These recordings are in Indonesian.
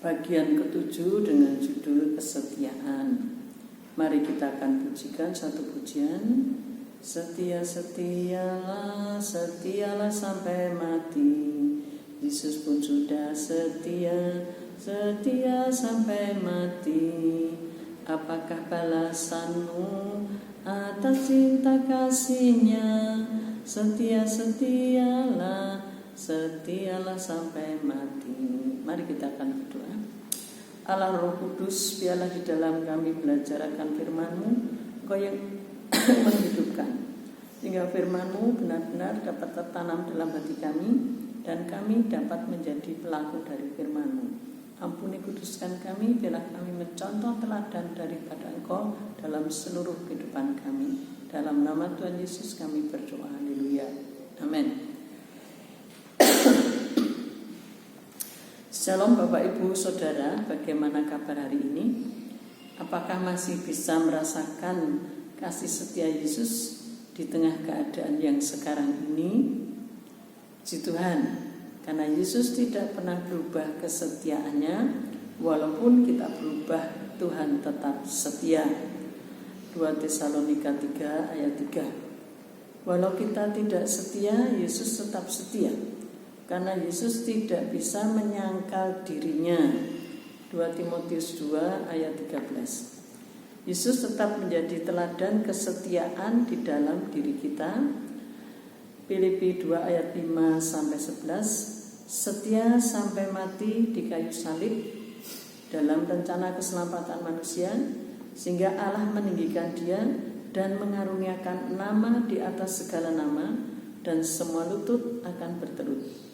Bagian ketujuh dengan judul kesetiaan. Mari kita akan pujikan satu pujian. Setia-setialah, setialah sampai mati. Yesus pun sudah setia, setia sampai mati. Apakah balasanmu atas cinta kasih-Nya? Setia-setialah, setialah sampai mati. Mari kita akan berdoa. Allah Roh Kudus, biarlah di dalam kami belajar akan firman-Mu, Engkau yang menghidupkan, sehingga firman-Mu benar-benar dapat tertanam dalam hati kami, dan kami dapat menjadi pelaku dari firman-Mu. Ampuni kuduskan kami, biarlah kami mencontoh teladan daripada Engkau dalam seluruh kehidupan kami. Dalam nama Tuhan Yesus kami berdoa, haleluya, amin. Shalom Bapak Ibu Saudara, bagaimana kabar hari ini? Apakah masih bisa merasakan kasih setia Yesus di tengah keadaan yang sekarang ini? Puji Tuhan, karena Yesus tidak pernah berubah kesetiaannya, walaupun kita berubah, Tuhan tetap setia. 2 Tesalonika 3 ayat 3. Walau kita tidak setia, Yesus tetap setia. Karena Yesus tidak bisa menyangkal dirinya. 2 Timotius 2 ayat 13. Yesus tetap menjadi teladan kesetiaan di dalam diri kita. Filipi 2 ayat 5 sampai 11. Setia sampai mati di kayu salib dalam rencana keselamatan manusia, sehingga Allah meninggikan Dia dan mengaruniakan nama di atas segala nama, dan semua lutut akan bertelut.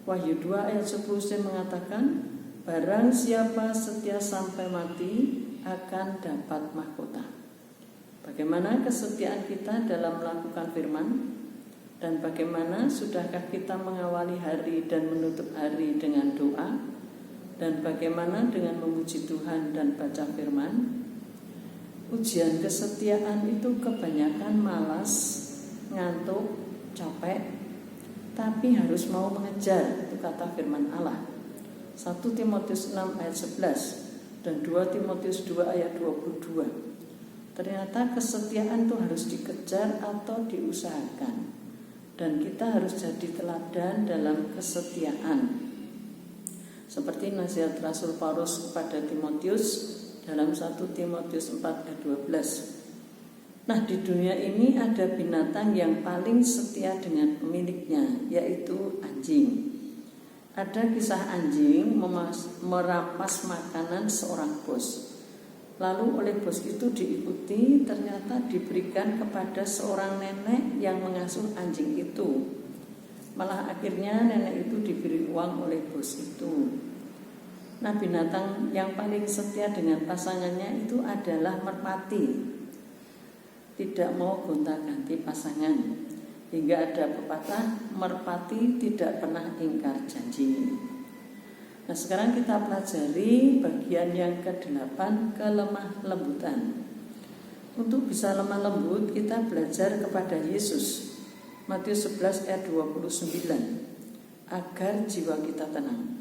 Wahyu 2 ayat 10 mengatakan, barang siapa setia sampai mati akan dapat mahkota. Bagaimana kesetiaan kita dalam melakukan firman? Dan bagaimana sudahkah kita mengawali hari dan menutup hari dengan doa? Dan bagaimana dengan memuji Tuhan dan baca firman? Ujian kesetiaan itu kebanyakan malas, ngantuk, capek, tapi harus mau mengejar, itu kata firman Allah. 1 Timotius 6 ayat 11 dan 2 Timotius 2 ayat 22. Ternyata kesetiaan itu harus dikejar atau diusahakan, dan kita harus jadi teladan dalam kesetiaan. Seperti nasihat Rasul Paulus kepada Timotius dalam 1 Timotius 4 ayat 12. Nah, di dunia ini ada binatang yang paling setia dengan pemiliknya, yaitu anjing. Ada kisah anjing merampas makanan seorang bos. Lalu oleh bos itu diikuti, ternyata diberikan kepada seorang nenek yang mengasuh anjing itu. Malah akhirnya nenek itu diberi uang oleh bos itu. Nah, binatang yang paling setia dengan pasangannya itu adalah merpati. Tidak mau gonta-ganti pasangan, hingga ada pepatah, merpati tidak pernah ingkar janji. Nah, sekarang kita pelajari bagian yang ke-8, kelemah lembutan. Untuk bisa lemah lembut, kita belajar kepada Yesus. Matius 11 ayat 29. Agar jiwa kita tenang.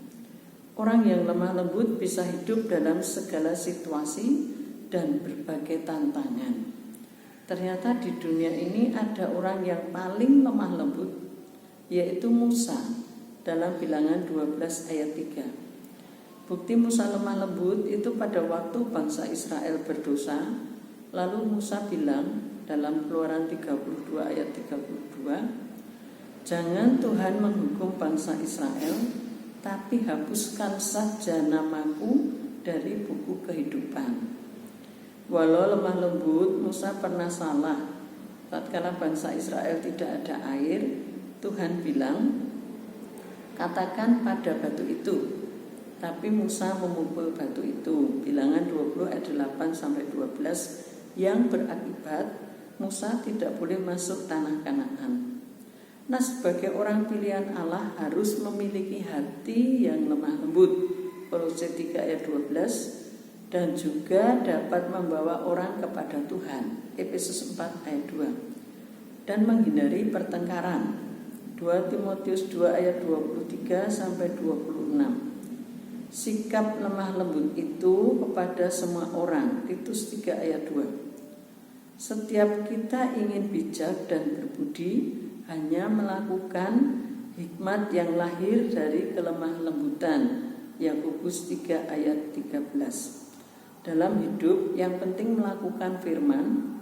Orang yang lemah lembut bisa hidup dalam segala situasi dan berbagai tantangan. Ternyata di dunia ini ada orang yang paling lemah lembut, yaitu Musa dalam Bilangan 12 ayat 3. Bukti Musa lemah lembut itu pada waktu bangsa Israel berdosa. Lalu Musa bilang dalam Keluaran 32 ayat 32, jangan Tuhan menghukum bangsa Israel, tapi hapuskan saja namaku dari buku kehidupan. Walau lemah lembut, Musa pernah salah. Tatkala bangsa Israel tidak ada air, Tuhan bilang, katakan pada batu itu. Tapi Musa memukul batu itu. Bilangan 20 ayat 8 sampai 12, yang berakibat Musa tidak boleh masuk tanah Kanaan. Nah, sebagai orang pilihan Allah harus memiliki hati yang lemah lembut. Kolose 3 ayat 12. Dan juga dapat membawa orang kepada Tuhan. Efesus 4 ayat 2. Dan menghindari pertengkaran. 2 Timotius 2 ayat 23 sampai 26. sikap lemah lembut itu kepada semua orang. Titus 3 ayat 2. Setiap kita ingin bijak dan berbudi hanya melakukan hikmat yang lahir dari kelemah lembutan. Yakobus 3 ayat 13. Dalam hidup yang penting melakukan firman,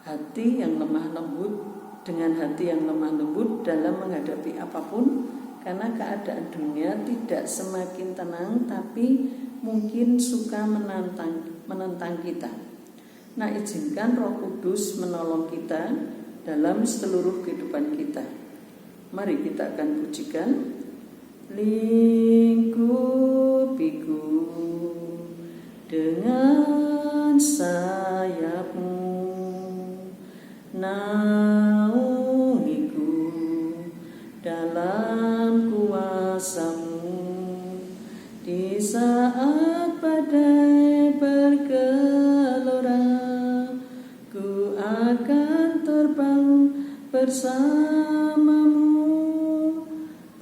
hati yang lemah lembut dengan hati yang lemah lembut dalam menghadapi apapun, karena keadaan dunia tidak semakin tenang tapi mungkin suka menentang kita. Nah, izinkan Roh Kudus menolong kita dalam seluruh kehidupan kita. Mari kita akan pujikan. Lingkupiku dengan sayapmu, naungiku dalam kuasamu. Di saat badai bergelora, ku akan terbang bersamamu.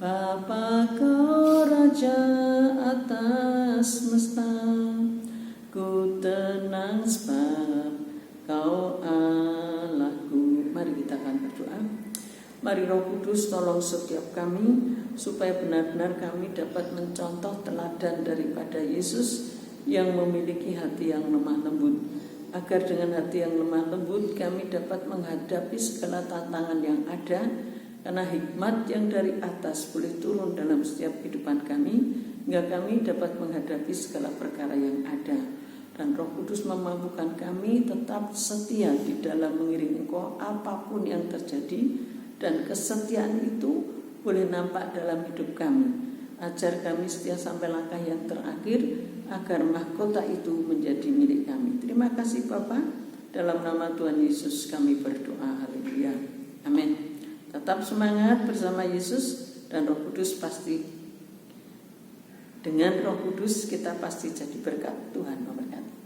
Bapa, Kau Raja atas semesta, ku tenang sebab Kau Allahku. Mari kita akan berdoa. Mari Roh Kudus tolong setiap kami supaya benar-benar kami dapat mencontoh teladan daripada Yesus yang memiliki hati yang lemah lembut, agar dengan hati yang lemah lembut kami dapat menghadapi segala tantangan yang ada, karena hikmat yang dari atas boleh turun dalam setiap kehidupan kami, hingga kami dapat menghadapi segala perkara yang ada. Dan Roh Kudus memampukan kami tetap setia di dalam mengiringi Engkau apapun yang terjadi, dan kesetiaan itu boleh nampak dalam hidup kami. Ajar kami setia sampai langkah yang terakhir, agar mahkota itu menjadi milik kami. Terima kasih Bapa, dalam nama Tuhan Yesus kami berdoa. Haleluya. Amin. Tetap semangat bersama Yesus, dan Roh Kudus pasti, dengan Roh Kudus kita pasti jadi berkat. Tuhan memberkati.